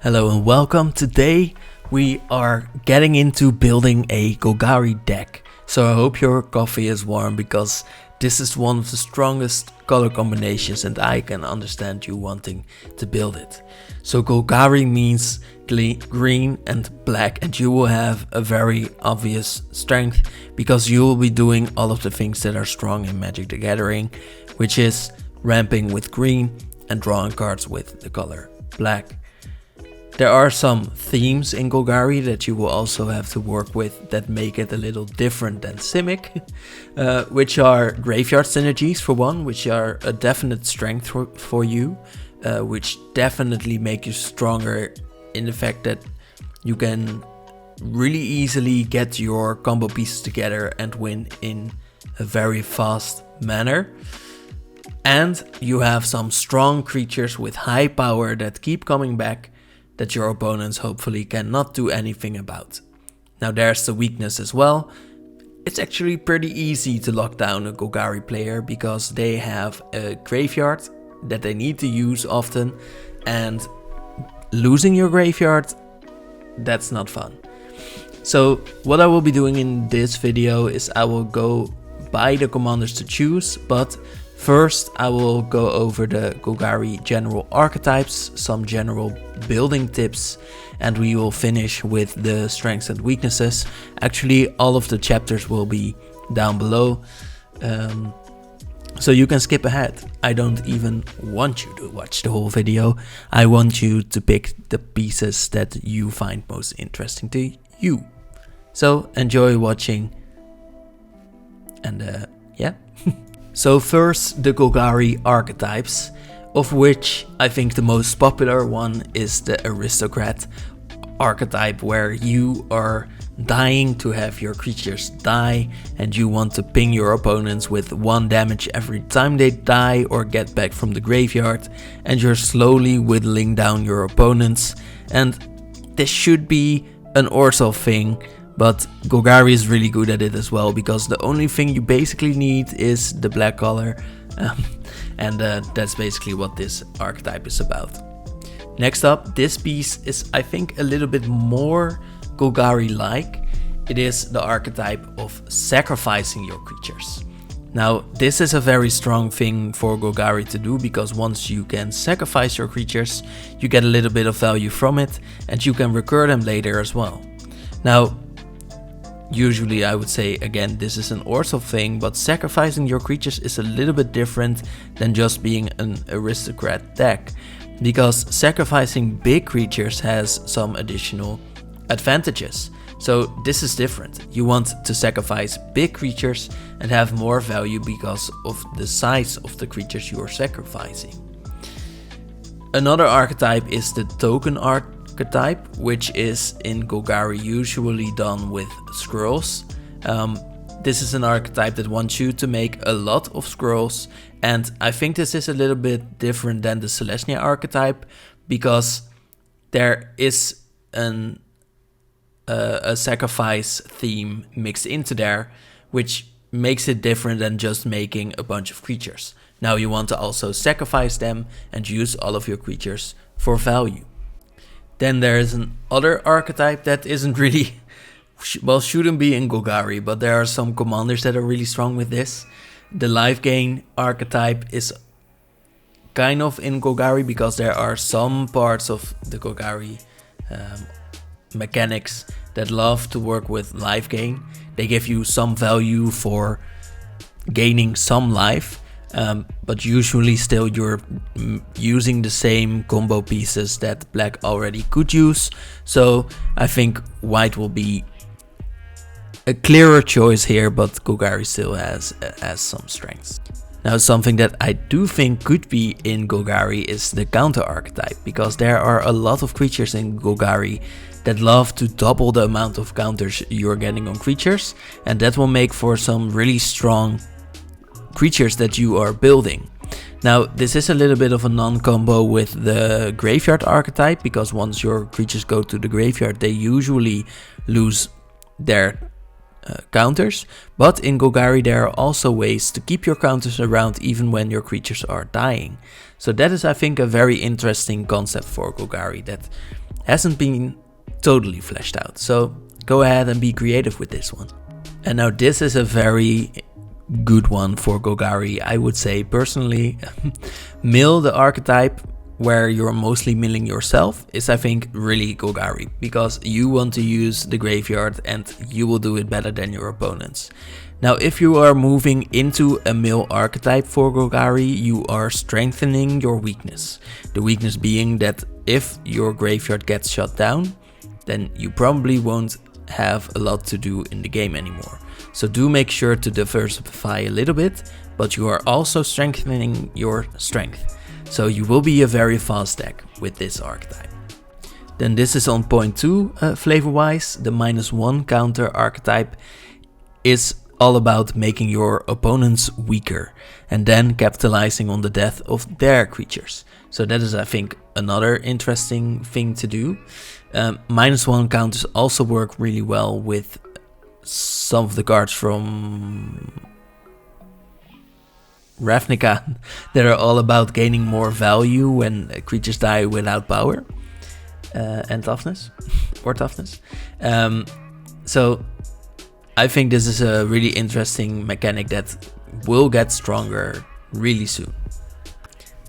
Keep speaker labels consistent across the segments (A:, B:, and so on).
A: Hello and welcome. Today we are getting into building a Golgari deck. So I hope your coffee is warm because this is one of the strongest color combinations and I can understand you wanting to build it. So Golgari means green and black, and you will have a very obvious strength because you will be doing all of the things that are strong in Magic the Gathering, which is ramping with green and drawing cards with the color black. There are some themes in Golgari that you will also have to work with that make it a little different than Simic, which are graveyard synergies for one, which are a definite strength for you, which definitely make you stronger in the fact that you can really easily get your combo pieces together and win in a very fast manner. And you have some strong creatures with high power that keep coming back that your opponents hopefully cannot do anything about. Now there's the weakness as well. It's actually pretty easy to lock down a Golgari player because they have a graveyard that they need to use often, and losing your graveyard, that's not fun. So what I will be doing in this video is I will go by the commanders to choose, but first I will go over the Golgari general archetypes, some general building tips, and we will finish with the strengths and weaknesses. Actually, all of the chapters will be down below, so you can skip ahead. I don't even want you to watch the whole video. I want you to pick the pieces that you find most interesting to you. So enjoy watching, and yeah. So first, the Golgari archetypes, of which I think the most popular one is the aristocrat archetype, where you are dying to have your creatures die and you want to ping your opponents with 1 damage every time they die or get back from the graveyard, and you're slowly whittling down your opponents. And this should be an Orzhov thing, but Golgari is really good at it as well, because the only thing you basically need is the black color, and that's basically what this archetype is about. Next up, this piece is, I think, a little bit more Golgari-like. It is the archetype of sacrificing your creatures. Now, this is a very strong thing for Golgari to do, because once you can sacrifice your creatures, you get a little bit of value from it, and you can recur them later as well. Now, usually I would say, again, this is an Orzhov thing, but sacrificing your creatures is a little bit different than just being an aristocrat deck, because sacrificing big creatures has some additional advantages. So this is different. You want to sacrifice big creatures and have more value because of the size of the creatures you are sacrificing. Another archetype is the token archetype, which is in Golgari usually done with scrolls. This is an archetype that wants you to make a lot of scrolls, and I think this is a little bit different than the Selesnya archetype, because there is a sacrifice theme mixed into there, which makes it different than just making a bunch of creatures. Now you want to also sacrifice them and use all of your creatures for value. Then there is another archetype that isn't really, well, shouldn't be in Golgari, but there are some commanders that are really strong with this. The life gain archetype is kind of in Golgari because there are some parts of the Golgari mechanics that love to work with life gain. They give you some value for gaining some life, but usually still you're using the same combo pieces that black already could use. So I think white will be a clearer choice here, but Golgari still has some strengths. Now, something that I do think could be in Golgari is the counter archetype, because there are a lot of creatures in Golgari that love to double the amount of counters you're getting on creatures, and that will make for some really strong creatures that you are building. Now, this is a little bit of a non-combo with the graveyard archetype, because once your creatures go to the graveyard, they usually lose their counters, but in Golgari there are also ways to keep your counters around even when your creatures are dying. So that is, I think, a very interesting concept for Golgari that hasn't been totally fleshed out. So go ahead and be creative with this one. And now this is a very good one for Golgari, I would say personally. Mill the archetype where you're mostly milling yourself is, I think, really Golgari, because you want to use the graveyard and you will do it better than your opponents. Now if you are moving into a mill archetype for Golgari, you are strengthening your weakness. The weakness being that if your graveyard gets shut down, then you probably won't have a lot to do in the game anymore. So do make sure to diversify a little bit, but you are also strengthening your strength. So you will be a very fast deck with this archetype. Then this is on point 2 flavor wise. The -1 counter archetype is all about making your opponents weaker and then capitalizing on the death of their creatures. So that is, I think, another interesting thing to do. -1 counters also work really well with some of the cards from Ravnica that are all about gaining more value when creatures die without power and toughness or toughness. So I think this is a really interesting mechanic that will get stronger really soon.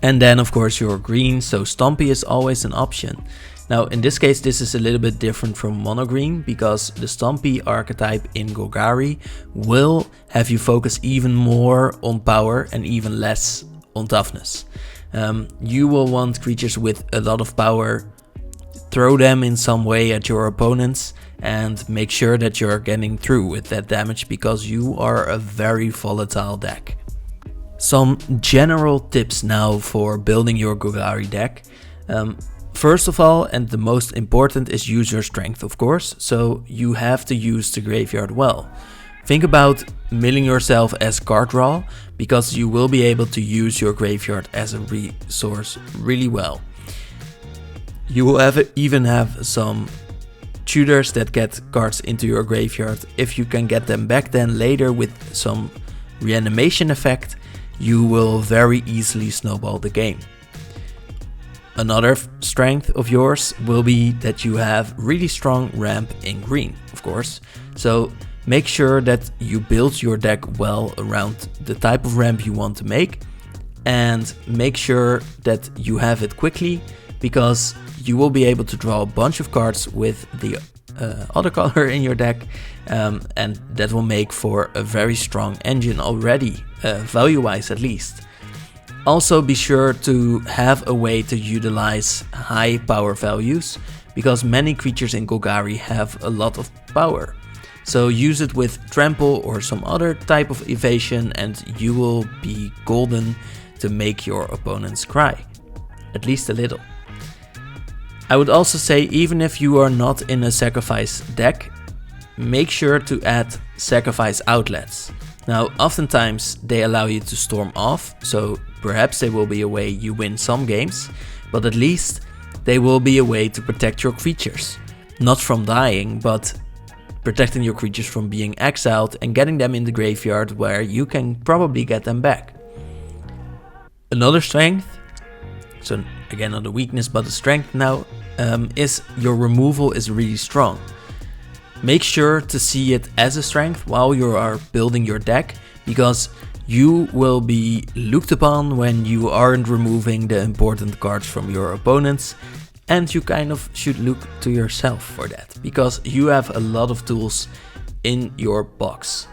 A: And then of course your green, so Stompy is always an option. Now in this case this is a little bit different from mono green, because the Stompy archetype in Golgari will have you focus even more on power and even less on toughness. You will want creatures with a lot of power, throw them in some way at your opponents and make sure that you're getting through with that damage, because you are a very volatile deck. Some general tips now for building your Golgari deck. First of all, and the most important, is use your strength, of course, so you have to use the graveyard well. Think about milling yourself as card draw, because you will be able to use your graveyard as a resource really well. You will even have some tutors that get cards into your graveyard. If you can get them back then later with some reanimation effect, you will very easily snowball the game. Another strength of yours will be that you have really strong ramp in green, of course. So make sure that you build your deck well around the type of ramp you want to make, and make sure that you have it quickly, because you will be able to draw a bunch of cards with the other color in your deck, and that will make for a very strong engine already, value-wise at least. Also be sure to have a way to utilize high power values, because many creatures in Golgari have a lot of power. So use it with trample or some other type of evasion and you will be golden to make your opponents cry, at least a little. I would also say, even if you are not in a sacrifice deck, make sure to add sacrifice outlets. Now, oftentimes they allow you to storm off, so perhaps they will be a way you win some games, but at least they will be a way to protect your creatures. Not from dying, but protecting your creatures from being exiled and getting them in the graveyard where you can probably get them back. Another strength, so again not a weakness but a strength now, is your removal is really strong. Make sure to see it as a strength while you are building your deck, because you will be looked upon when you aren't removing the important cards from your opponents, and you kind of should look to yourself for that, because you have a lot of tools in your box.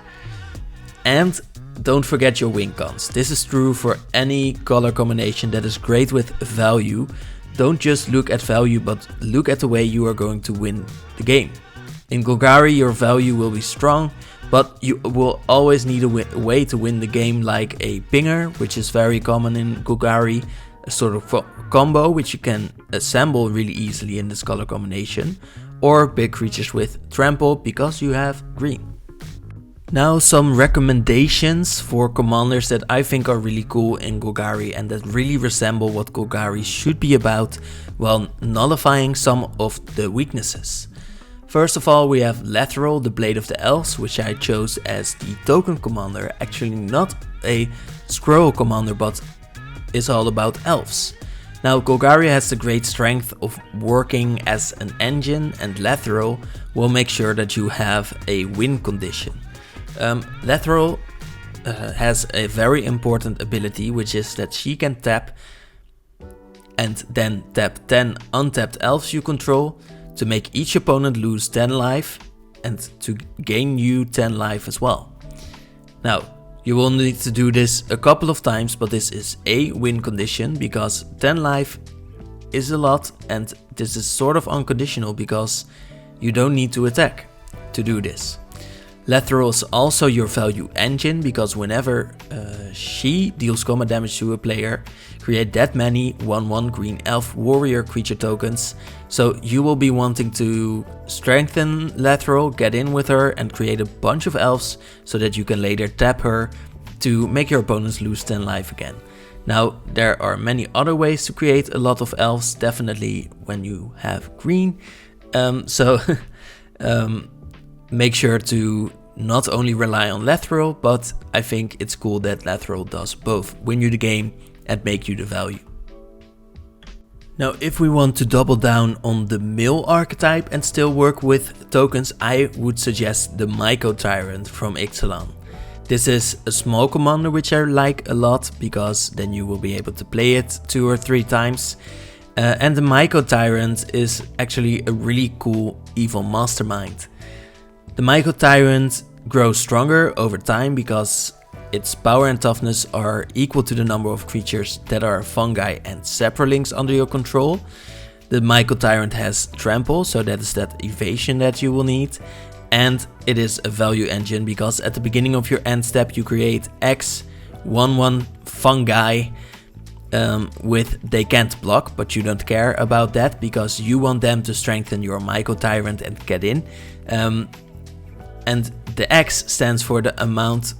A: And don't forget your win cons. This is true for any color combination that is great with value. Don't just look at value, but look at the way you are going to win the game. In Golgari, your value will be strong, but you will always need a way to win the game, like a pinger, which is very common in Golgari, a sort of combo which you can assemble really easily in this color combination, or big creatures with trample because you have green. Now some recommendations for commanders that I think are really cool in Golgari and that really resemble what Golgari should be about while nullifying some of the weaknesses. First of all, we have Lateral, the Blade of the Elves, which I chose as the token commander, actually not a scroll commander, but is all about elves. Now, Golgari has the great strength of working as an engine, and Lateral will make sure that you have a win condition. Lateral has a very important ability, which is that she can tap and then tap 10 untapped elves you control to make each opponent lose 10 life and to gain you 10 life as well. Now, you will need to do this a couple of times, but this is a win condition because 10 life is a lot, and this is sort of unconditional because you don't need to attack to do this. Lateral is also your value engine because whenever she deals combat damage to a player, create that many 1/1 green elf warrior creature tokens. So you will be wanting to strengthen Lateral, get in with her and create a bunch of elves so that you can later tap her to make your opponents lose 10 life again. Now, there are many other ways to create a lot of elves, definitely when you have green. Make sure to not only rely on Lateral, but I think it's cool that Lateral does both win you the game and make you the value. Now, if we want to double down on the male archetype and still work with tokens, I would suggest the Myco Tyrant from Ixalan. This is a small commander which I like a lot because then you will be able to play it 2 or 3 times. And the Myco Tyrant is actually a really cool evil mastermind. The Myco Tyrant grows stronger over time because its power and toughness are equal to the number of creatures that are fungi and saprolinks under your control. The Myco Tyrant has trample, so that is that evasion that you will need. And it is a value engine because at the beginning of your end step you create X 1/1 fungi with they can't block, but you don't care about that because you want them to strengthen your Myco Tyrant and get in. And the X stands for the amount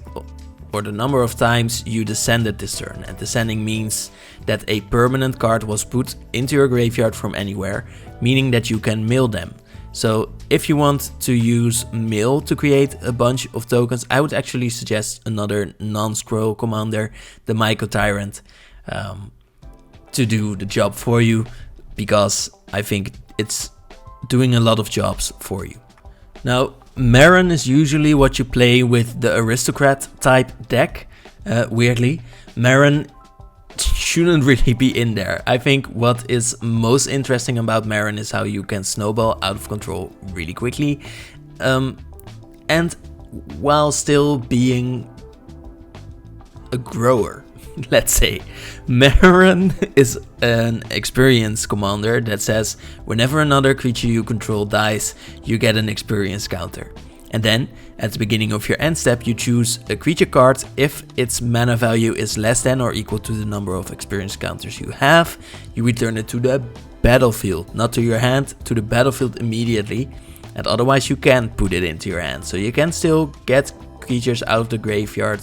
A: or the number of times you descended this turn. And descending means that a permanent card was put into your graveyard from anywhere, meaning that you can mill them. So if you want to use mill to create a bunch of tokens, I would actually suggest another non-scroll commander, the Myco Tyrant, to do the job for you, because I think it's doing a lot of jobs for you. Now, Marin is usually what you play with the aristocrat type deck. Weirdly, Marin shouldn't really be in there. I think what is most interesting about Marin is how you can snowball out of control really quickly, and while still being a grower. Let's say Marin is an experience commander that says whenever another creature you control dies, you get an experience counter. And then at the beginning of your end step, you choose a creature card if its mana value is less than or equal to the number of experience counters you have. You return it to the battlefield, not to your hand, to the battlefield immediately. And otherwise you can't put it into your hand. So you can still get creatures out of the graveyard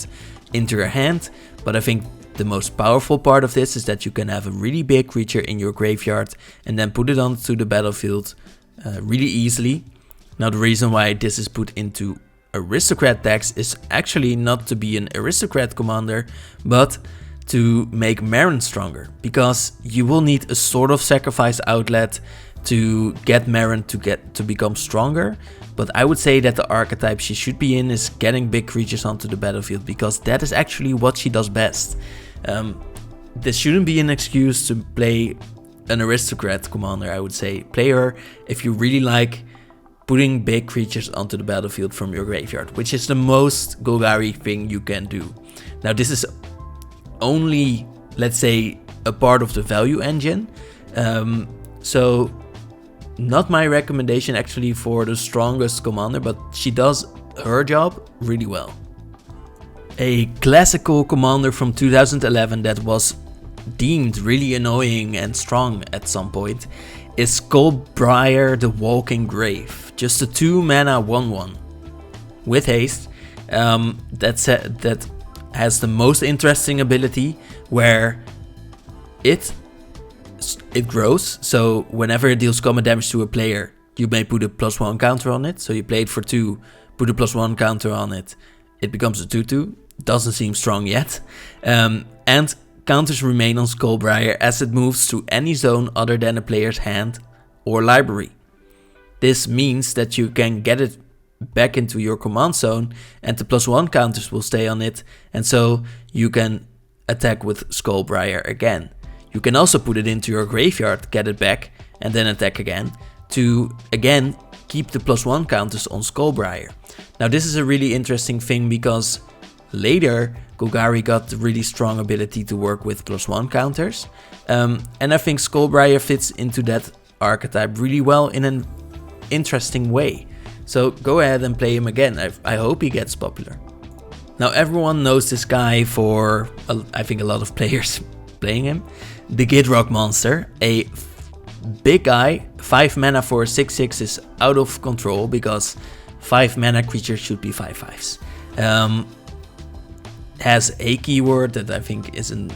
A: into your hand, but I think the most powerful part of this is that you can have a really big creature in your graveyard and then put it onto the battlefield really easily. Now, the reason why this is put into aristocrat decks is actually not to be an aristocrat commander, but to make Marin stronger, because you will need a sort of sacrifice outlet to get Marin to become stronger. But I would say that the archetype she should be in is getting big creatures onto the battlefield, because that is actually what she does best. This shouldn't be an excuse to play an aristocrat commander, I would say. Play her if you really like putting big creatures onto the battlefield from your graveyard, which is the most Golgari thing you can do. Now, this is only, let's say, a part of the value engine. So not my recommendation actually for the strongest commander, but she does her job really well. A classical commander from 2011 that was deemed really annoying and strong at some point is Skullbriar the Walking Grave. Just a 2 mana 1/1 with haste that has the most interesting ability where it grows. So whenever it deals combat damage to a player, you may put a +1 counter on it. So you play it for 2, put a +1 counter on it, it becomes a 2/2. Doesn't seem strong yet. And counters remain on Golgari as it moves to any zone other than a player's hand or library. This means that you can get it back into your command zone and the +1 counters will stay on it, and so you can attack with Golgari again. You can also put it into your graveyard, get it back, and then attack again to again keep the +1 counters on Golgari. Now this is a really interesting thing because later Golgari got the really strong ability to work with +1 counters, and I think Golgari fits into that archetype really well in an interesting way. So go ahead and play him again. I hope he gets popular. Now everyone knows this guy for, I think a lot of players playing him. The Gidrock monster, a big guy, 5 mana for 6/6 is out of control because 5 mana creatures should be 5/5s. Has a keyword that I think isn't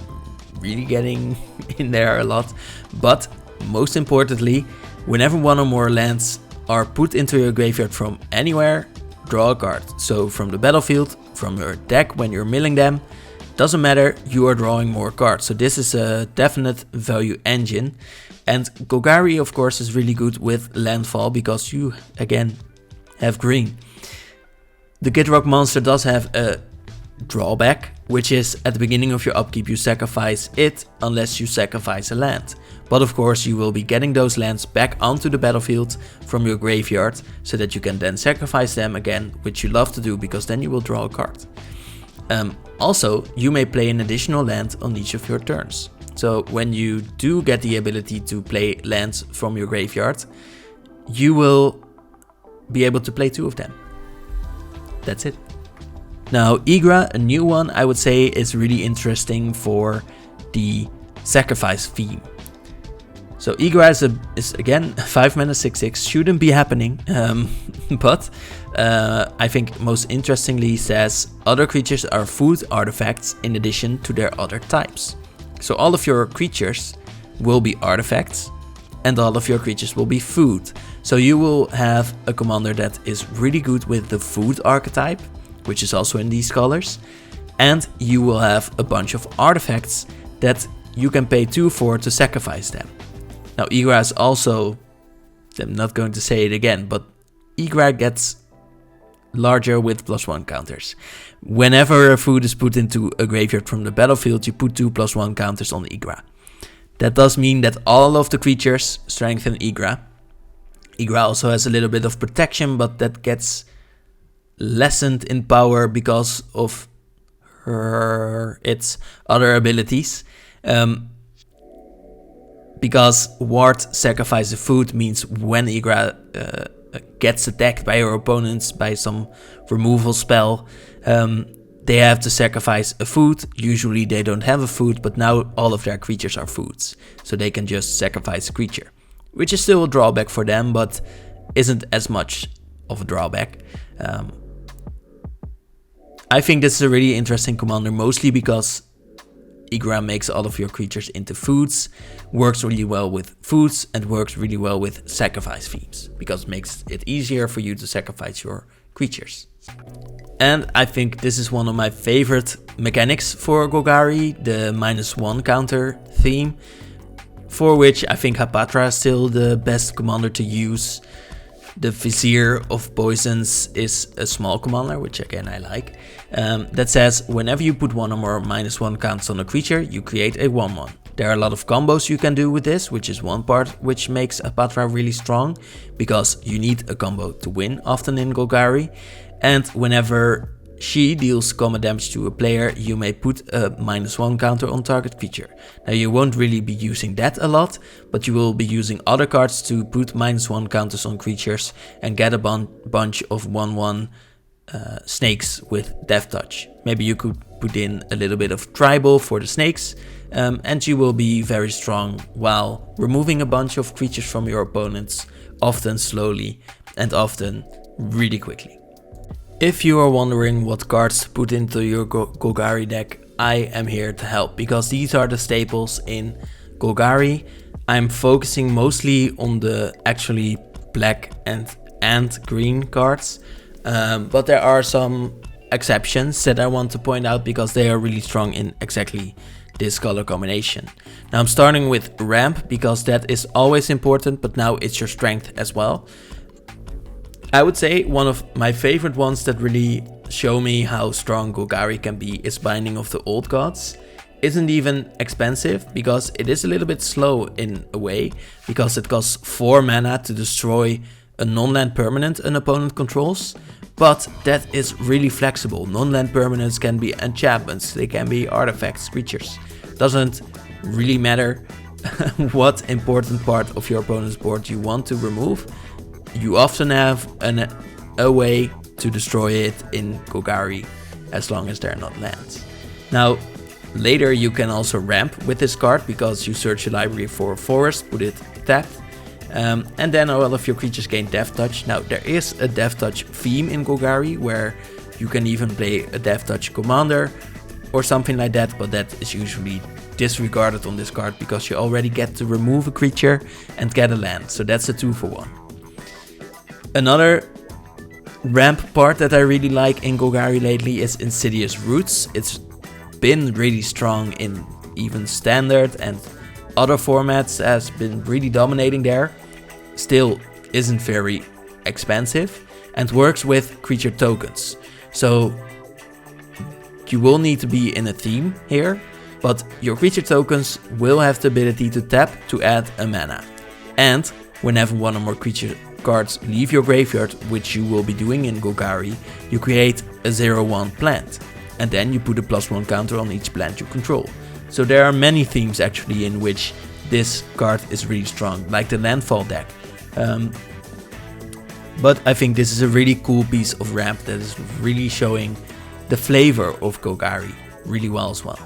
A: really getting in there a lot, but most importantly, whenever 1 or more lands are put into your graveyard from anywhere, draw a card. So from the battlefield, from your deck when you're milling them, doesn't matter, you are drawing more cards. So this is a definite value engine. And Golgari of course is really good with landfall because you again have green. The Gidrock monster does have a drawback, which is at the beginning of your upkeep you sacrifice it unless you sacrifice a land. But of course you will be getting those lands back onto the battlefield from your graveyard so that you can then sacrifice them again, which you love to do because then you will draw a card. Also, you may play an additional land on each of your turns. So when you do get the ability to play lands from your graveyard, you will be able to play 2 of them. That's it. Now Igra, a new one, I would say is really interesting for the sacrifice theme. So Igra is again 5 mana 6/6, shouldn't be happening, but I think most interestingly says other creatures are food artifacts in addition to their other types. So all of your creatures will be artifacts and all of your creatures will be food. So you will have a commander that is really good with the food archetype, which is also in these colors, and you will have a bunch of artifacts that you can pay 2 for to sacrifice them. Now Igra is also, I'm not going to say it again, but Igra gets larger with +1 counters. Whenever a food is put into a graveyard from the battlefield, you put 2 +1 counters on Igra. That does mean that all of the creatures strengthen Igra. Igra also has a little bit of protection, but that gets lessened in power because of its other abilities. Because ward sacrifice the food means when Igra gets attacked by your opponents by some removal spell, they have to sacrifice a food. Usually they don't have a food, but now all of their creatures are foods. So they can just sacrifice a creature, which is still a drawback for them, but isn't as much of a drawback. I think this is a really interesting commander, mostly because Igra makes all of your creatures into foods, works really well with foods, and works really well with sacrifice themes, because it makes it easier for you to sacrifice your creatures. And I think this is one of my favorite mechanics for Golgari, the -1 counter theme, for which I think Hapatra is still the best commander to use. The Vizier of Poisons is a small commander, which again I like, that says whenever you put 1 or more -1 counters on a creature, you create a 1/1. There are a lot of combos you can do with this, which is one part which makes Apatra really strong, because you need a combo to win often in Golgari, and whenever she deals combat damage to a player, you may put a -1 counter on target creature. Now you won't really be using that a lot, but you will be using other cards to put -1 counters on creatures and get a bunch of 1/1 snakes with Death Touch. Maybe you could put in a little bit of tribal for the snakes, and you will be very strong while removing a bunch of creatures from your opponents, often slowly and often really quickly. If you are wondering what cards to put into your Golgari deck, I am here to help, because these are the staples in Golgari. I'm focusing mostly on the actually black and green cards. But there are some exceptions that I want to point out because they are really strong in exactly this color combination. Now I'm starting with ramp because that is always important, but now it's your strength as well. I would say one of my favorite ones that really show me how strong Golgari can be is Binding of the Old Gods. Isn't even expensive because it is a little bit slow in a way, because it costs 4 mana to destroy a non-land permanent an opponent controls, but that is really flexible. Non-land permanents can be enchantments, they can be artifacts, creatures. Doesn't really matter what important part of your opponent's board you want to remove. You often have a way to destroy it in Golgari as long as they're not lands. Now, later you can also ramp with this card because you search your library for a forest, put it tapped, and then all of your creatures gain Death Touch. Now there is a Death Touch theme in Golgari where you can even play a Death Touch commander or something like that, but that is usually disregarded on this card because you already get to remove a creature and get a land, so that's a 2-for-1. Another ramp part that I really like in Golgari lately is Insidious Roots. It's been really strong in even standard and other formats, has been really dominating there. Still isn't very expensive and works with creature tokens. So you will need to be in a theme here, but your creature tokens will have the ability to tap to add a mana. And whenever one or more creature cards leave your graveyard, which you will be doing in Golgari, you create a 0/1 plant. And then you put a +1 counter on each plant you control. So there are many themes actually in which this card is really strong, like the landfall deck. But I think this is a really cool piece of ramp that is really showing the flavor of Golgari really well as well.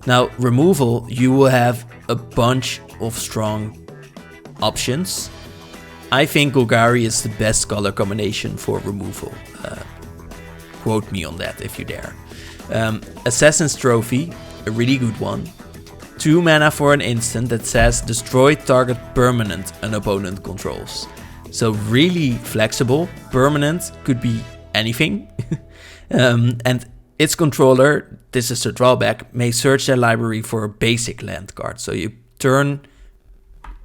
A: Now, removal, you will have a bunch of strong options. I think Golgari is the best color combination for removal. Quote me on that if you dare. Assassin's Trophy, a really good one. 2 mana for an instant that says destroy target permanent an opponent controls. So really flexible. Permanent could be anything. And its controller, this is the drawback, may search their library for a basic land card. So you turn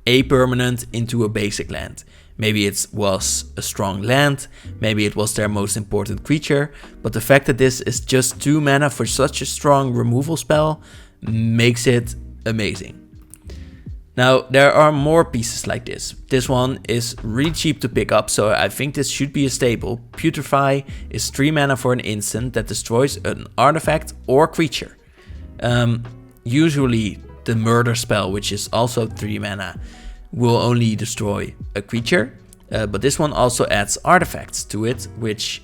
A: a permanent into a basic land. Maybe it was a strong land, maybe it was their most important creature, but the fact that this is just 2 mana for such a strong removal spell makes it amazing. Now, there are more pieces like this. This one is really cheap to pick up, so I think this should be a staple. Putrefy is 3 mana for an instant that destroys an artifact or creature. Usually the murder spell, which is also 3 mana, will only destroy a creature, but this one also adds artifacts to it, which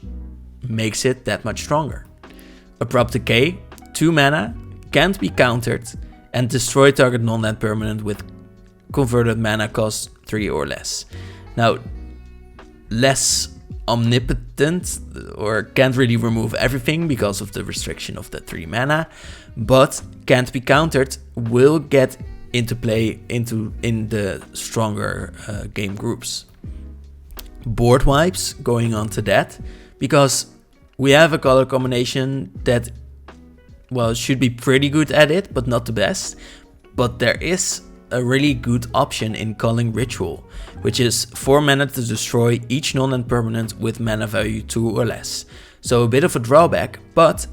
A: makes it that much stronger. Abrupt Decay, 2 mana, can't be countered, and destroy target non-land permanent with converted mana cost 3 or less. Now, less omnipotent, or can't really remove everything because of the restriction of the 3 mana, but can't be countered will get into play in the stronger game groups. Board wipes, going on to that, because we have a color combination that, well, should be pretty good at it, but not the best. But there is a really good option in Culling Ritual, which is 4 mana to destroy each non-land permanent with mana value 2 or less. So a bit of a drawback, but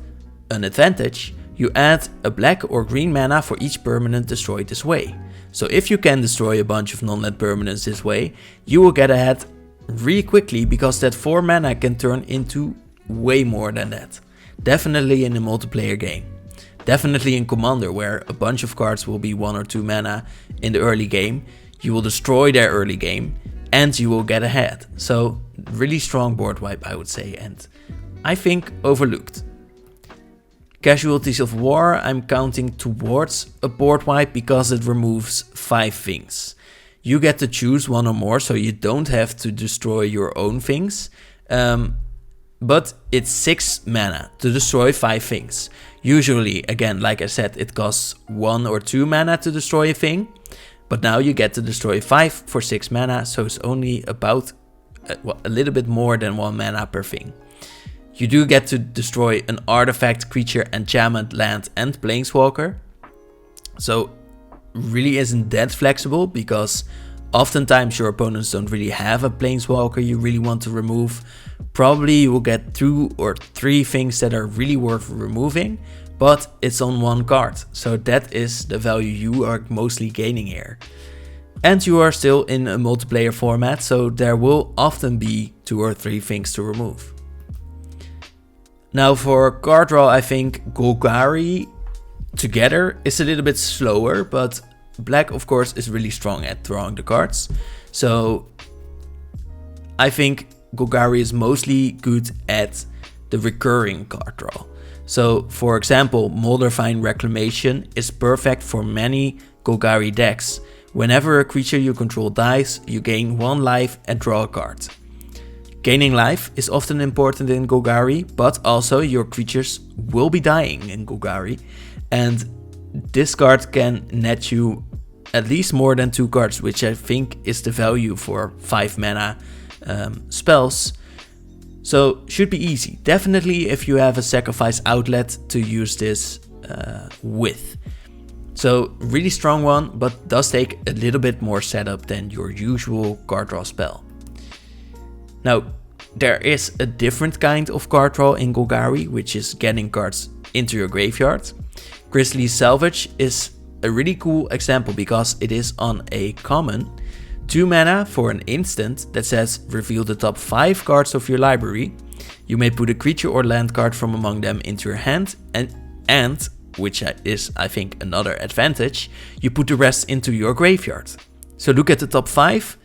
A: an advantage. You add a black or green mana for each permanent destroyed this way. So if you can destroy a bunch of non-land permanents this way, you will get ahead really quickly because that 4 mana can turn into way more than that. Definitely in a multiplayer game. Definitely in Commander, where a bunch of cards will be 1 or 2 mana in the early game. You will destroy their early game and you will get ahead. So really strong board wipe, I would say, and I think overlooked. Casualties of War, I'm counting towards a board wipe because it removes 5 things. You get to choose 1 or more, so you don't have to destroy your own things. But it's 6 mana to destroy 5 things. Usually, again, like I said, it costs 1 or 2 mana to destroy a thing. But now you get to destroy 5 for 6 mana, so it's only about a little bit more than 1 mana per thing. You do get to destroy an artifact, creature, enchantment, land, and planeswalker. So really isn't that flexible, because oftentimes your opponents don't really have a planeswalker you really want to remove. Probably you will get 2 or 3 things that are really worth removing, but it's on 1 card. So that is the value you are mostly gaining here. And you are still in a multiplayer format, so there will often be 2 or 3 things to remove. Now for card draw, I think Golgari together is a little bit slower, but black of course is really strong at drawing the cards. So I think Golgari is mostly good at the recurring card draw. So for example, Moldavine Reclamation is perfect for many Golgari decks. Whenever a creature you control dies, you gain 1 life and draw a card. Gaining life is often important in Golgari, but also your creatures will be dying in Golgari, and this card can net you at least more than 2 cards, which I think is the value for 5 mana spells. So should be easy. Definitely if you have a sacrifice outlet to use this with. So really strong one, but does take a little bit more setup than your usual card draw spell. Now there is a different kind of card draw in Golgari, which is getting cards into your graveyard. Grisly Salvage is a really cool example because it is on a common 2 mana for an instant that says reveal the top 5 cards of your library. You may put a creature or land card from among them into your hand, and which is I think another advantage, you put the rest into your graveyard. So look at the top 5,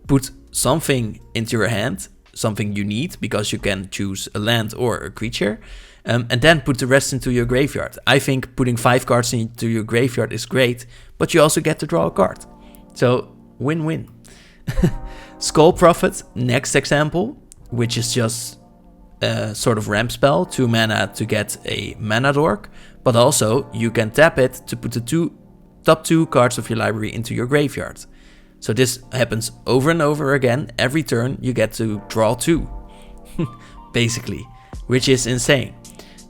A: put something into your hand, something you need because you can choose a land or a creature, and then put the rest into your graveyard. I think putting 5 cards into your graveyard is great, but you also get to draw a card. So win-win. Skull Prophet, next example, which is just a sort of ramp spell, 2 mana to get a mana dork, but also you can tap it to put the top 2 cards of your library into your graveyard. So this happens over and over again. Every turn you get to draw 2, basically, which is insane.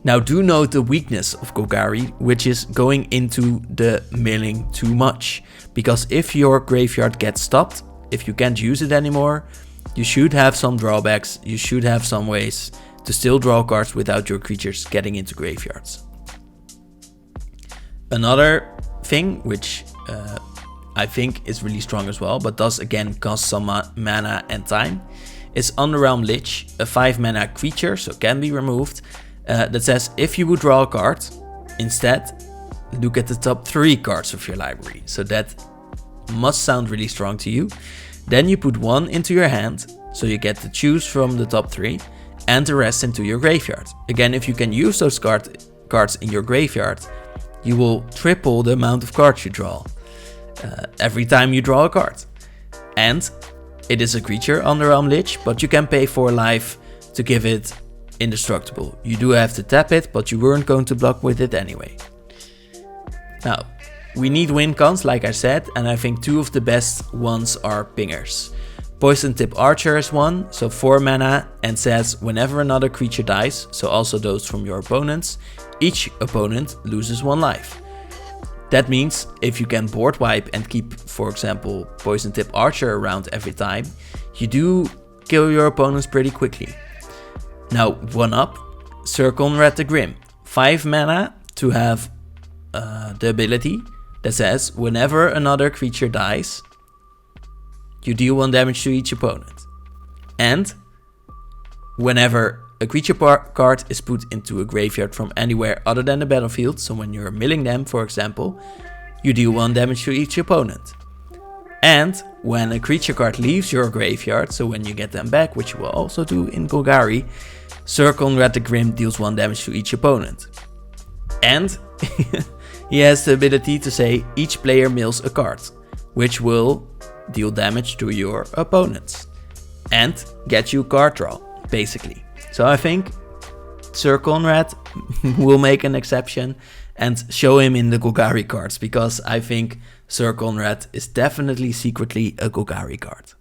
A: Now do note the weakness of Golgari, which is going into the milling too much. Because if your graveyard gets stopped, if you can't use it anymore, you should have some drawbacks, you should have some ways to still draw cards without your creatures getting into graveyards. Another thing, which I think is really strong as well, but does again cost some mana and time, is Underrealm Lich, a 5 mana creature, so can be removed, that says if you would draw a card, instead look at the top 3 cards of your library. So that must sound really strong to you. Then you put 1 into your hand, so you get to choose from the top 3, and the rest into your graveyard. Again, if you can use those cards in your graveyard, you will triple the amount of cards you draw every time you draw a card. And it is a creature, Underrealm Lich, but you can pay 4 life to give it indestructible. You do have to tap it, but you weren't going to block with it anyway. Now, we need win cons, like I said, and I think 2 of the best ones are pingers. Poison Tip Archer is one, so 4 mana, and says whenever another creature dies, so also those from your opponents, each opponent loses 1 life. That means if you can board wipe and keep, for example, Poison Tip Archer around every time, you do kill your opponents pretty quickly. Now, 1 up, Sir Conrad the Grim. 5 mana to have the ability that says whenever another creature dies, you deal 1 damage to each opponent. And whenever a creature card is put into a graveyard from anywhere other than the battlefield, so when you're milling them, for example, you deal 1 damage to each opponent. And when a creature card leaves your graveyard, so when you get them back, which you will also do in Golgari, Sir Conrad the Grim deals 1 damage to each opponent. And he has the ability to say each player mills a card, which will deal damage to your opponents and get you card draw, basically. So I think Sir Conrad will make an exception and show him in the Golgari cards, because I think Sir Conrad is definitely secretly a Golgari card.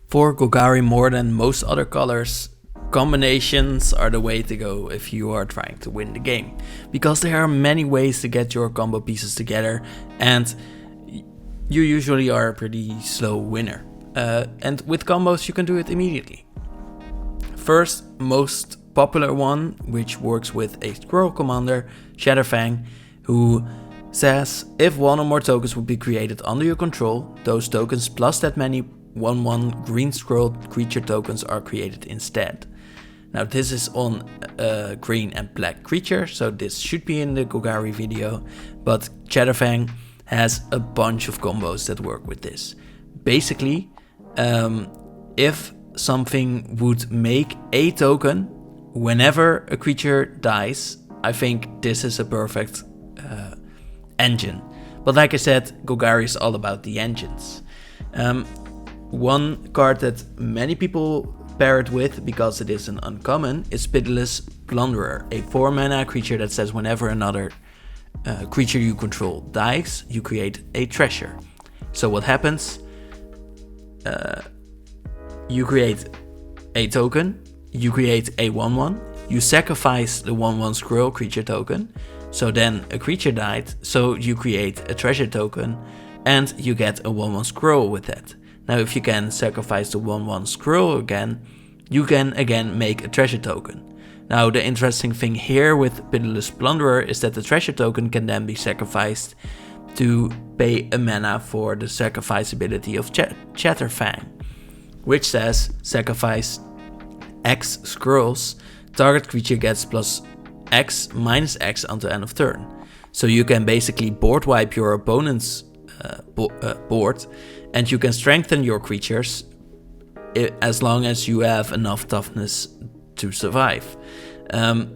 A: For Golgari more than most other colors, combinations are the way to go if you are trying to win the game, because there are many ways to get your combo pieces together and you usually are a pretty slow winner. And with combos you can do it immediately. First, most popular one, which works with a Squirrel commander, Shatterfang, who says if one or more tokens would be created under your control, those tokens plus that many 1/1 green scroll creature tokens are created instead. Now this is on a green and black creature, so this should be in the Golgari video, but Shatterfang has a bunch of combos that work with this. Basically, if something would make a token whenever a creature dies, I think this is a perfect engine. But like I said, Golgari is all about the engines. One card that many people pair it with, because it is an uncommon, is Pitiless Plunderer, a 4-mana creature that says whenever another creature you control dies, you create a treasure. So what happens? You create a token, you create a 1/1, you sacrifice the 1/1 squirrel creature token, so then a creature died, so you create a treasure token, and you get a 1/1 squirrel with that. Now if you can sacrifice the 1/1 squirrel again, you can again make a treasure token. Now the interesting thing here with Pitiless Plunderer is that the treasure token can then be sacrificed to pay a mana for the sacrifice ability of Shatterfang, which says sacrifice X squirrels, target creature gets plus X minus X until end of turn. So you can basically board wipe your opponent's board, and you can strengthen your creatures as long as you have enough toughness to survive.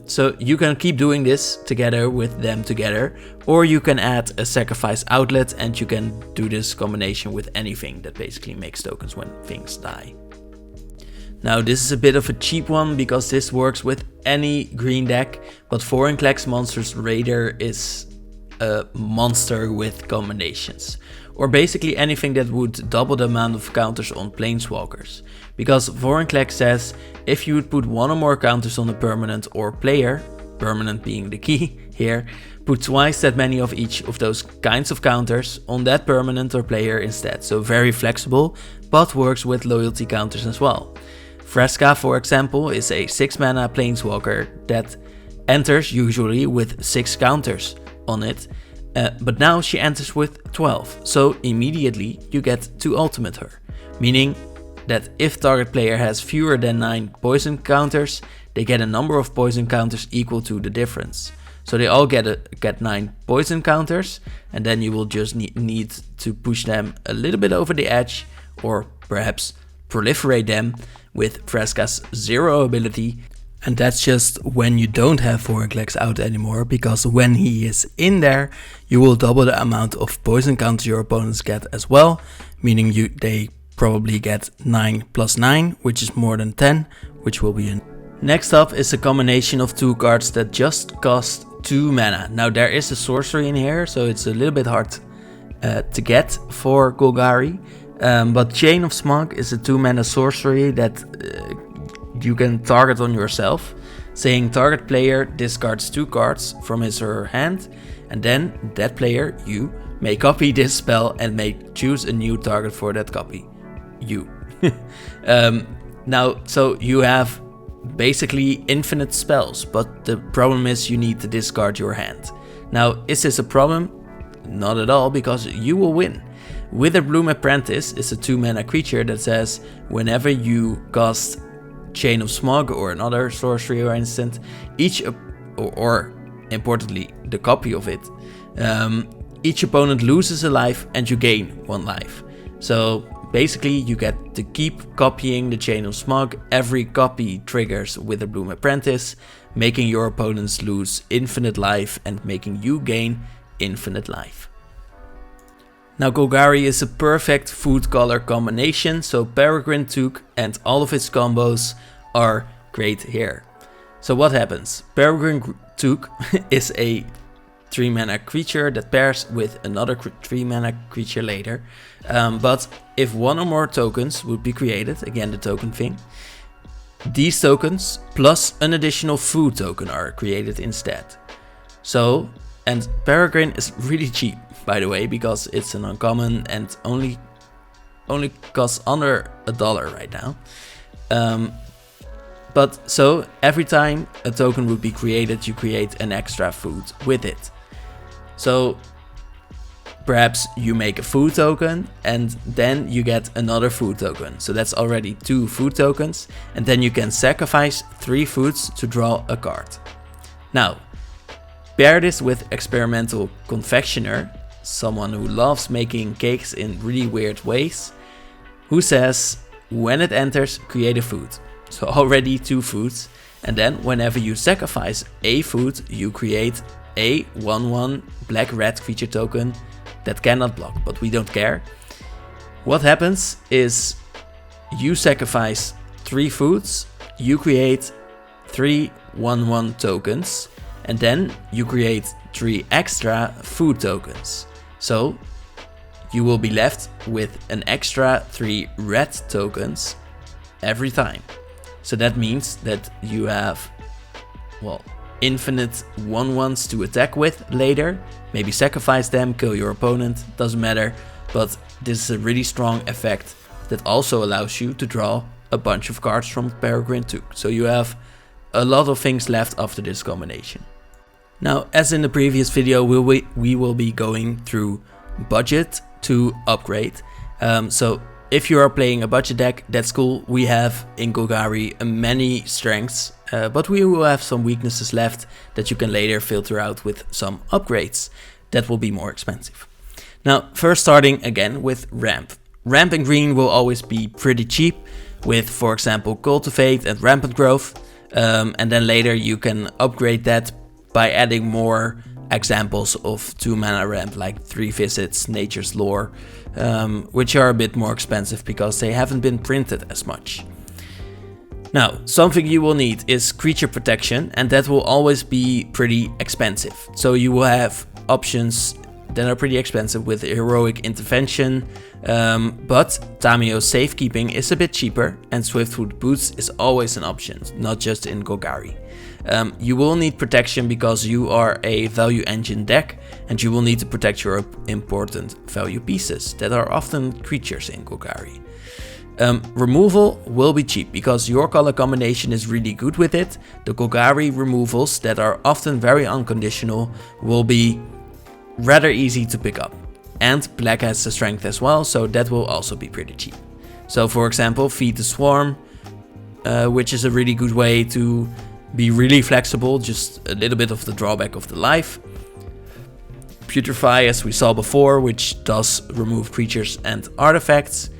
A: So you can keep doing this together with them together, or you can add a sacrifice outlet and you can do this combination with anything that basically makes tokens when things die. Now this is a bit of a cheap one because this works with any green deck, but Vorinclex Monsters Raider is a monster with combinations. Or basically anything that would double the amount of counters on Planeswalkers. Because Vorinclex says if you would put one or more counters on a permanent or player, permanent being the key here, put twice that many of each of those kinds of counters on that permanent or player instead. So very flexible, but works with loyalty counters as well. Fresca, for example, is a 6-mana Planeswalker that enters usually with 6 counters on it, but now she enters with 12, so immediately you get to ultimate her, meaning that if target player has fewer than 9 poison counters, they get a number of poison counters equal to the difference. So they all get 9 poison counters, and then you will just need to push them a little bit over the edge, or perhaps proliferate them with Fresca's 0 ability. And that's just when you don't have Vorinclex out anymore, because when he is in there, you will double the amount of poison counters your opponents get as well, meaning they probably get 9 plus 9, which is more than 10, which will be in. Next up is a combination of 2 cards that just cost 2 mana. Now there is a sorcery in here, so it's a little bit hard to get for Golgari, but Chain of Smog is a 2 mana sorcery that you can target on yourself, saying target player discards 2 cards from his or her hand, and then that player, you, may copy this spell and may choose a new target for that copy. You. Now, so you have basically infinite spells, but the problem is you need to discard your hand. Now, is this a problem? Not at all, because you will win. Witherbloom Apprentice is a 2 mana creature that says whenever you cast Chain of Smog or another sorcery or instant, or importantly the copy of it, each opponent loses a life and you gain 1 life. So basically you get to keep copying the Chain of Smog. Every copy triggers Witherbloom Apprentice, making your opponents lose infinite life and making you gain infinite life. Now Golgari is a perfect food color combination, so Peregrine Took and all of its combos are great here. So what happens? Peregrine Took is a 3 mana creature that pairs with another 3 mana creature later. But if one or more tokens would be created, again the token thing, these tokens plus an additional food token are created instead. So, and Peregrine is really cheap, by the way, because it's an uncommon and only costs under $1 right now. But so every time a token would be created, you create an extra food with it. So perhaps you make a food token and then you get another food token. So that's already 2 food tokens, and then you can sacrifice 3 foods to draw a card. Now, pair this with Experimental Confectioner, someone who loves making cakes in really weird ways, who says, when it enters, create a food. So already 2 foods, and then whenever you sacrifice a food, you create a 1/1 black-red creature token that cannot block, but we don't care. What happens is you sacrifice 3 foods, you create 3 1/1 tokens, and then you create 3 extra food tokens. So you will be left with an extra 3 red tokens every time. So that means that you have, well, infinite 1/1s to attack with later. Maybe sacrifice them, kill your opponent, doesn't matter. But this is a really strong effect that also allows you to draw a bunch of cards from Peregrine too. So you have a lot of things left after this combination. Now, as in the previous video, we will be going through budget to upgrade. So if you are playing a budget deck, that's cool. We have in Golgari many strengths, but we will have some weaknesses left that you can later filter out with some upgrades that will be more expensive. Now, first starting again with ramp. Ramp in green will always be pretty cheap with, for example, Cultivate and Rampant Growth. And then later you can upgrade that by adding more examples of 2 mana ramp like 3 Visits, Nature's Lore, which are a bit more expensive because they haven't been printed as much. Now, something you will need is Creature Protection, and that will always be pretty expensive. So you will have options that are pretty expensive with Heroic Intervention, but Tamiyo's Safekeeping is a bit cheaper, and Swiftfoot Boots is always an option, not just in Golgari. You will need protection because you are a value engine deck, and you will need to protect your important value pieces that are often creatures in Golgari. Removal will be cheap because your color combination is really good with it. The Golgari removals that are often very unconditional will be rather easy to pick up. And black has the strength as well, so that will also be pretty cheap. So for example, Feed the Swarm, which is a really good way to be really flexible, just a little bit of the drawback of the life. Putrefy, as we saw before, which does remove creatures and artifacts.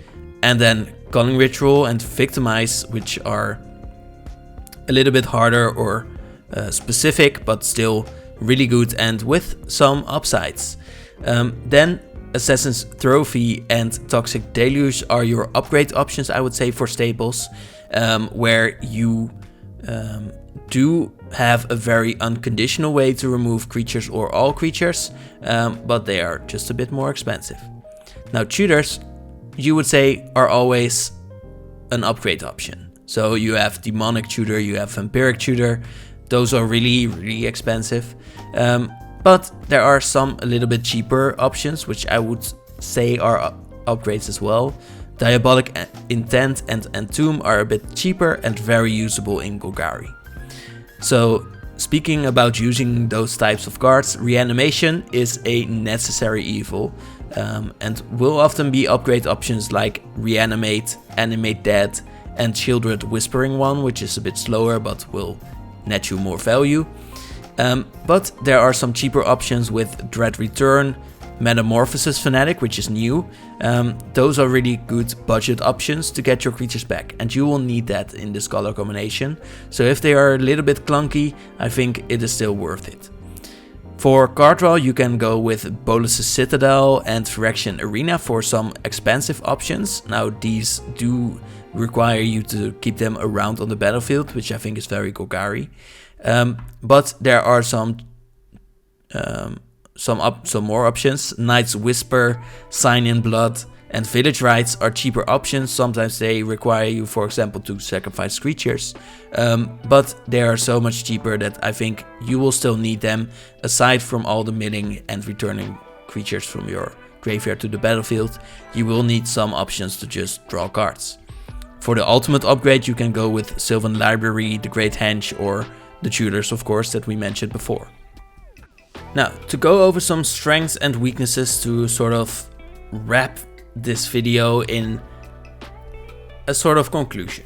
A: And then Culling Ritual and Victimize, which are a little bit harder or specific, but still really good and with some upsides. Then Assassin's Trophy and Toxic Deluge are your upgrade options, I would say, for staples, where you do have a very unconditional way to remove creatures or all creatures, but they are just a bit more expensive. Now, tutors, you would say, are always an upgrade option. So you have Demonic Tutor, you have Vampiric Tutor. Those are really, really expensive. But there are some a little bit cheaper options, which I would say are upgrades as well. Diabolic Intent and Entomb are a bit cheaper and very usable in Golgari. So speaking about using those types of cards, Reanimation is a necessary evil, and will often be upgrade options like Reanimate, Animate Dead, and Shieldred Whispering One, which is a bit slower but will net you more value. But there are some cheaper options with Dread Return, Metamorphosis Fanatic, which is new. Those are really good budget options to get your creatures back, and you will need that in this color combination. So if they are a little bit clunky, I think it is still worth it. For card draw, you can go with Bolus's Citadel and Phyrexian Arena for some expensive options. Now, these do require you to keep them around on the battlefield, which I think is very Golgari. But there are some some more options. Knight's Whisper, Sign in Blood, and Village Rites are cheaper options. Sometimes they require you, for example, to sacrifice creatures, but they are so much cheaper that I think you will still need them, aside from all the milling and returning creatures from your graveyard to the battlefield. You will need some options to just draw cards. For the ultimate upgrade, you can go with Sylvan Library, the Great Henge, or the Tutors, of course, that we mentioned before. Now, to go over some strengths and weaknesses to sort of wrap this video in a sort of conclusion.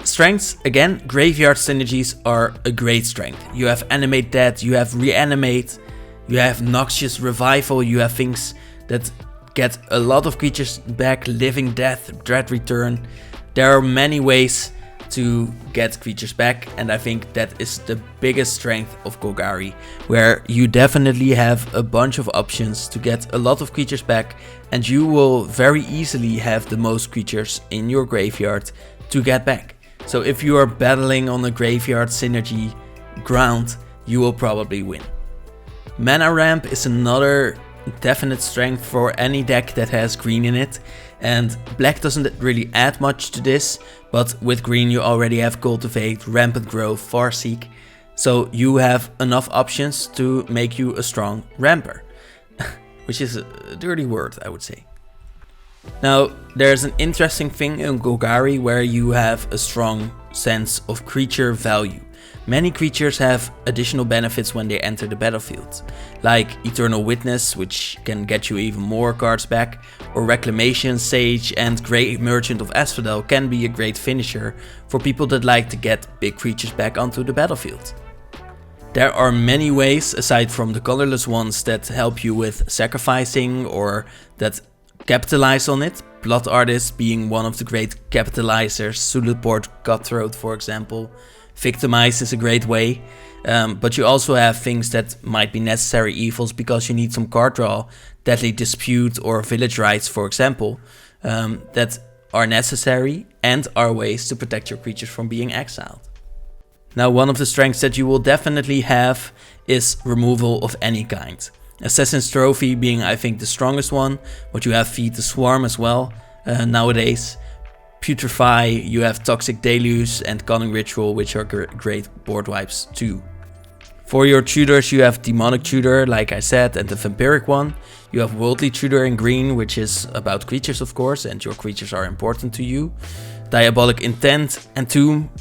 A: Strengths, again, graveyard synergies are a great strength. You have Animate Dead, you have Reanimate, you have Noxious Revival, you have things that get a lot of creatures back, Living Death, Dread Return. There are many ways to get creatures back, and I think that is the biggest strength of Golgari, where you definitely have a bunch of options to get a lot of creatures back, and you will very easily have the most creatures in your graveyard to get back. So if you are battling on a graveyard synergy ground, you will probably win. Mana ramp is another definite strength for any deck that has green in it, and black doesn't really add much to this, but with green you already have Cultivate, Rampant Growth, Farseek, so you have enough options to make you a strong ramper, which is a dirty word, I would say. Now, there's an interesting thing in Golgari where you have a strong sense of creature value. Many creatures have additional benefits when they enter the battlefield, like Eternal Witness, which can get you even more cards back, or Reclamation, Sage, and Grey Merchant of Asphodel can be a great finisher for people that like to get big creatures back onto the battlefield. There are many ways, aside from the colorless ones, that help you with sacrificing or that capitalize on it. Blood Artist being one of the great capitalizers, Sulaport Cutthroat for example. Victimize is a great way, but you also have things that might be necessary evils because you need some card draw, Deadly Dispute or Village Rites for example, that are necessary and are ways to protect your creatures from being exiled. Now, one of the strengths that you will definitely have is removal of any kind. Assassin's Trophy being, I think, the strongest one, but you have Feed the Swarm as well nowadays. Putrefy, you have Toxic Deluge and Cunning Ritual, which are great board wipes too. For your tutors, you have Demonic Tutor, like I said, and the Vampiric one. You have Worldly Tutor in green, which is about creatures of course, and your creatures are important to you. Diabolic Intent and Tomb.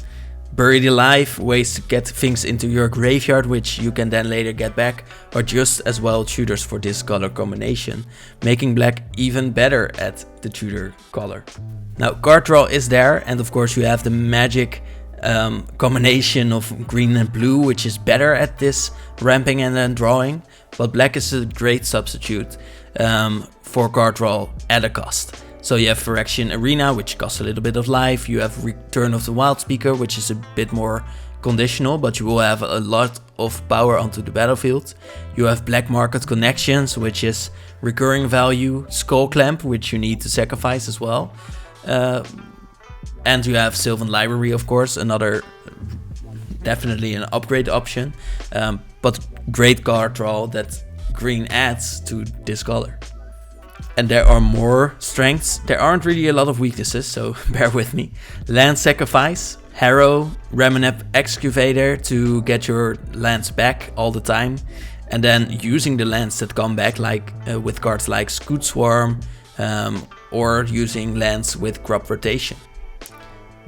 A: Buried Alive, ways to get things into your graveyard, which you can then later get back, or just as well tutors for this color combination, making black even better at the tutor color. Now, card draw is there, and of course you have the magic combination of green and blue, which is better at this ramping and then drawing, but black is a great substitute for card draw at a cost. So you have Phyrexian Arena, which costs a little bit of life. You have Return of the Wild Speaker, which is a bit more conditional, but you will have a lot of power onto the battlefield. You have Black Market Connections, which is recurring value. Skull Clamp, which you need to sacrifice as well. And you have Sylvan Library, of course, another definitely an upgrade option, but great card draw that green adds to this color. And there are more strengths. There aren't really a lot of weaknesses, so bear with me. Land Sacrifice, Harrow, Reminep Excavator to get your lands back all the time. And then using the lands that come back, like with cards like Scoot Swarm, or using lands with crop rotation.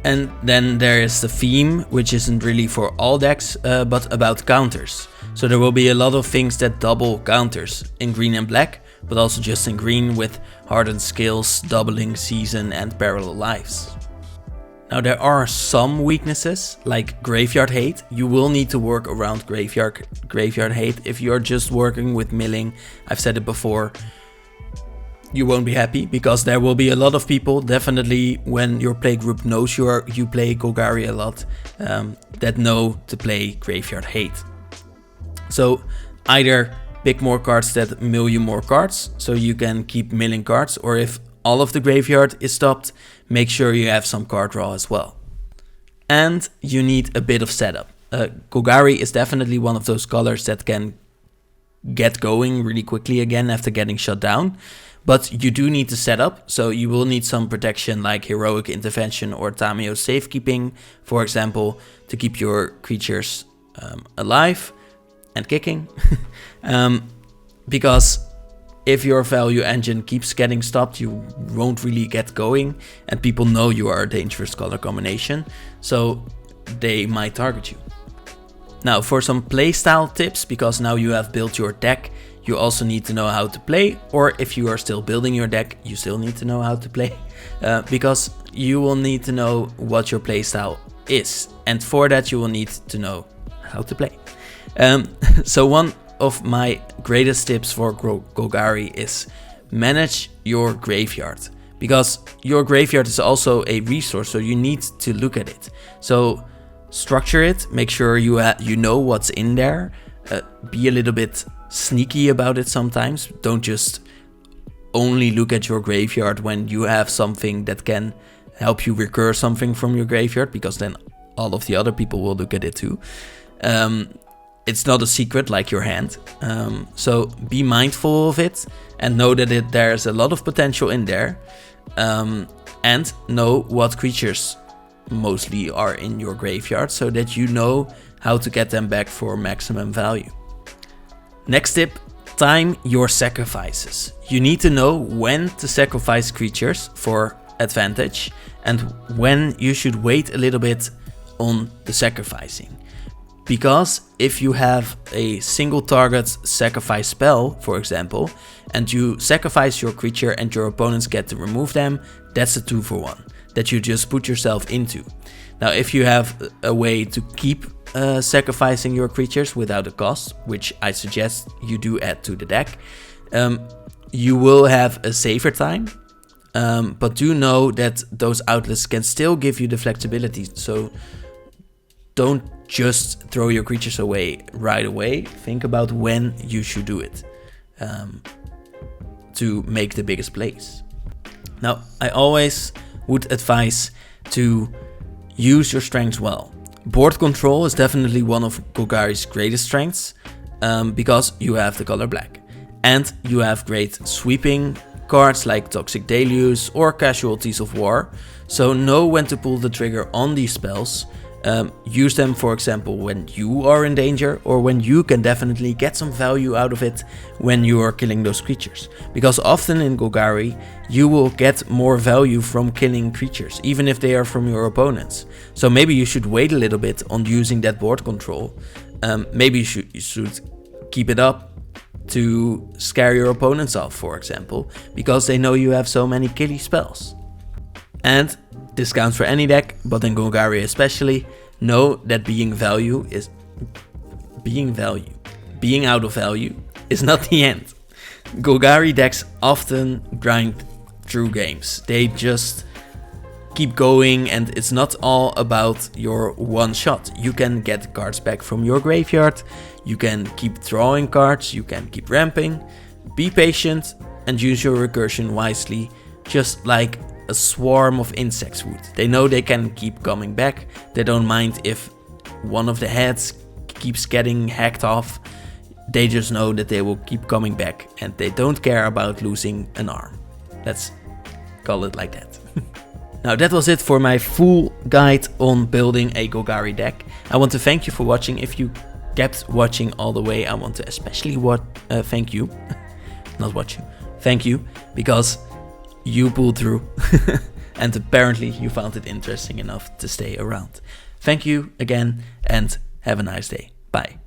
A: And then there is the theme, which isn't really for all decks, but about counters. So there will be a lot of things that double counters in green and black, but also just in green with Hardened Skills, Doubling Season and Parallel Lives. Now there are some weaknesses, like Graveyard Hate. You will need to work around Graveyard Hate. If you're just working with milling, I've said it before, you won't be happy, because there will be a lot of people, definitely when your play group knows you play Golgari a lot, that know to play Graveyard Hate. So either pick more cards that mill you more cards, so you can keep milling cards, or if all of the graveyard is stopped, make sure you have some card draw as well. And you need a bit of setup. Golgari is definitely one of those colors that can get going really quickly again after getting shut down. But you do need to set up, so you will need some protection like Heroic Intervention or Tameo Safekeeping, for example, to keep your creatures alive and kicking. Because if your value engine keeps getting stopped, you won't really get going, and people know you are a dangerous color combination, so they might target you. Now for some playstyle tips, because now you have built your deck, you also need to know how to play, or if you are still building your deck, you still need to know how to play, because you will need to know what your playstyle is, and for that you will need to know how to play. So one of my greatest tips for Golgari is manage your graveyard, because your graveyard is also a resource, so you need to look at it. So structure it, make sure you know what's in there, be a little bit sneaky about it sometimes. Don't just only look at your graveyard when you have something that can help you recur something from your graveyard, because then all of the other people will look at it too. It's not a secret like your hand, so be mindful of it and know that there's a lot of potential in there, and know what creatures mostly are in your graveyard so that you know how to get them back for maximum value. Next tip, time your sacrifices. You need to know when to sacrifice creatures for advantage and when you should wait a little bit on the sacrificing. Because if you have a single target sacrifice spell, for example, and you sacrifice your creature and your opponents get to remove them, that's a 2-for-1 that you just put yourself into. Now if you have a way to keep sacrificing your creatures without a cost, which I suggest you do add to the deck, you will have a safer time, but do know that those outlets can still give you the flexibility, so don't just throw your creatures away right away. Think about when you should do it to make the biggest plays. Now, I always would advise to use your strengths well. Board control is definitely one of Golgari's greatest strengths, because you have the color black. And you have great sweeping cards like Toxic Deluge or Casualties of War, so know when to pull the trigger on these spells. Use them, for example, when you are in danger, or when you can definitely get some value out of it when you are killing those creatures. Because often in Golgari, you will get more value from killing creatures, even if they are from your opponents. So maybe you should wait a little bit on using that board control. Maybe you should keep it up to scare your opponents off, for example, because they know you have so many killy spells. And this counts for any deck, but in Golgari especially, know that being out of value is not the end. Golgari decks often grind through games. They just keep going, and it's not all about your one shot. You can get cards back from your graveyard, you can keep drawing cards, you can keep ramping. Be patient and use your recursion wisely, just like a swarm of insects would. They know they can keep coming back. They don't mind if one of the heads keeps getting hacked off. They just know that they will keep coming back, and they don't care about losing an arm. Let's call it like that. Now that was it for my full guide on building a Golgari deck. I want to thank you for watching. If you kept watching all the way, I want to especially thank you. Not watch you. Thank you, because you pulled through and apparently you found it interesting enough to stay around. Thank you again and have a nice day. Bye.